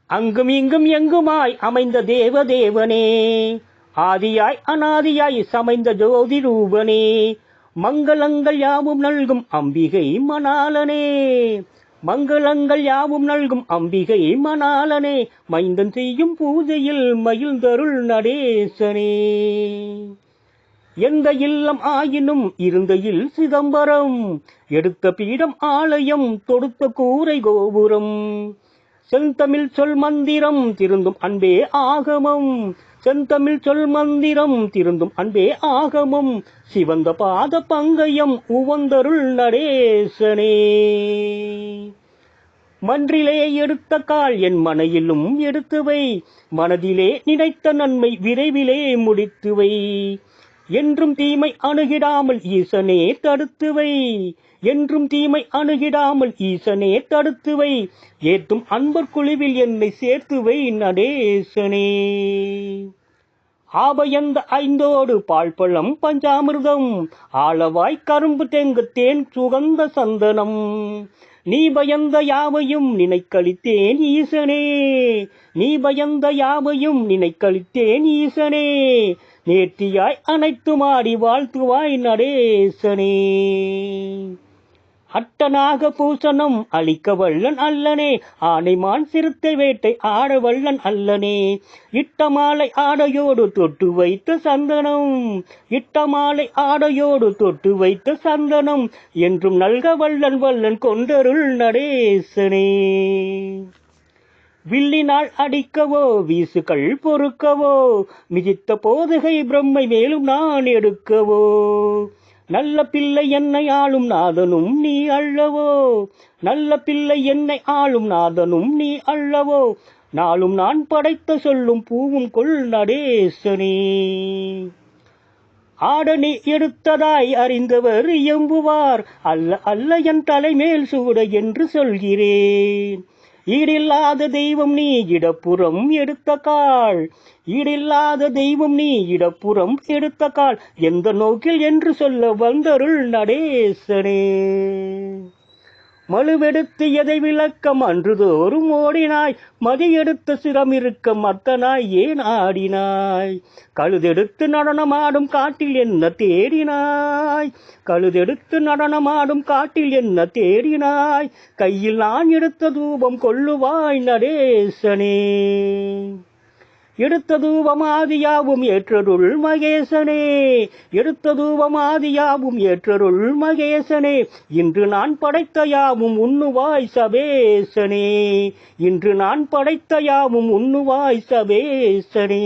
அங்கும் இங்கும் எங்குமாய் அமைந்த தேவதேவனே, ஆதியாய் அநாதியாய் சமைந்த ஜோதி ரூபனே, மங்களங்கள் யாவும் நல்கும் அம்பிகை மணாளனே, மங்களங்கள் யாவும் நல்கும் அம்பிகை மணாளனே, மைந்தன் செய்யும் பூஜையில் மகிழ்ந்தருள் நடேசனே. எந்த இல்லம் ஆயினும் இருந்தையில் சிதம்பரம், எடுத்த பீடம் ஆலயம் தொடுத்த கூரை கோபுரம், செந்தமிழ் சொல் மந்திரம் திருந்தும் அன்பே ஆகமம், செந்தமிழ் சொல் மந்திரம் திருந்தும் அன்பே ஆகமம், சிவந்த பாத பங்கயம் உவந்தருள் நடேசனே. மன்றிலே எடுத்த கால் என் மனையிலும் எடுத்துவை, மனதிலே நினைத்த நன்மை விரைவிலே முடித்துவை, என்றும் தீமை அணுகிடாமல் ஈசனே தடுத்துவை, என்றும் தீமை அணுகிடாமல் ஈசனே தடுத்துவை, ஏத்தும் அன்பர் குழுவில் என்னை சேர்த்துவை நடேசனே. ஆபயந்த ஐந்தோடு பால்பழம் பஞ்சாமிர்தம், ஆளவாய் கரும்பு தெங்கு தேன் சுகந்த சந்தனம், நீ பயந்த யாவையும் நினைக்களித்தேன் ஈசனே, நீ பயந்த யாவையும் நினைக்களித்தேன் ஈசனே, நேர்த்தியாய் அனைத்துமாடி வாழ்த்துவாய் நடேசனே. அட்டனாக பூசணம் அளிக்க வல்லன் அல்லனே, ஆனைமான் சிறுத்தை வேட்டை ஆட வல்லன் அல்லனே, இட்டமாலை ஆடையோடு தொட்டு வைத்த சந்தனம், இட்டமாலை ஆடையோடு தொட்டு வைத்த சந்தனம், என்றும் நல்க வல்லன் வல்லன் கொண்டருள் நடேசனே. வில்லினால் அடிக்கவோ வீசுகள் பொறுக்கவோ, மிதித்த போதுகை பிரம்மை மேலும் நான் எடுக்கவோ, நல்ல பிள்ளை என்னை ஆளும் நாதனும் நீ அல்லவோ, நல்ல பிள்ளை என்னை ஆளும் நாதனும் நீ அல்லவோ, நாளும் நான் படைத்த சொல்லும் பூவும் கொள் நடேசனே. ஆடனி எடுத்ததாய் அறிந்தவர் எம்புவார், அல்ல அல்ல என் தலைமேல் சூட என்று சொல்கிறேன், ஈடில்லாத தெய்வம் நீ இடப்புறம் எடுத்த கால், ஈடில்லாத தெய்வம் நீ இடப்புறம் எடுத்த கால், எந்த நோக்கில் என்று சொல்ல வந்தருள் நடேசனே. மழுவெடுத்து எதை விளக்கம் அன்றுதோறும் ஓடினாய், மதியெடுத்து சிரம் இருக்க மத்தனாய் ஏன் ஆடினாய், கழுதெடுத்து நடனமாடும் காட்டில் என்ன தேடினாய், கழுதெடுத்து நடனமாடும் காட்டில் என்ன தேடினாய், கையில் நான் எடுத்த தூபம் கொள்ளுவாய் நடேசனே. எடுத்த தூபம் ஆதியாவும் ஏற்றருள் மகேசனே, எடுத்த தூபம் ஆதியாவும் ஏற்றருள் மகேசனே, இன்று நான் படைத்த யாவும் உண்ணுவாய் சபேசனே, இன்று நான் படைத்த யாவும் உண்ணுவாய் சபேசனே.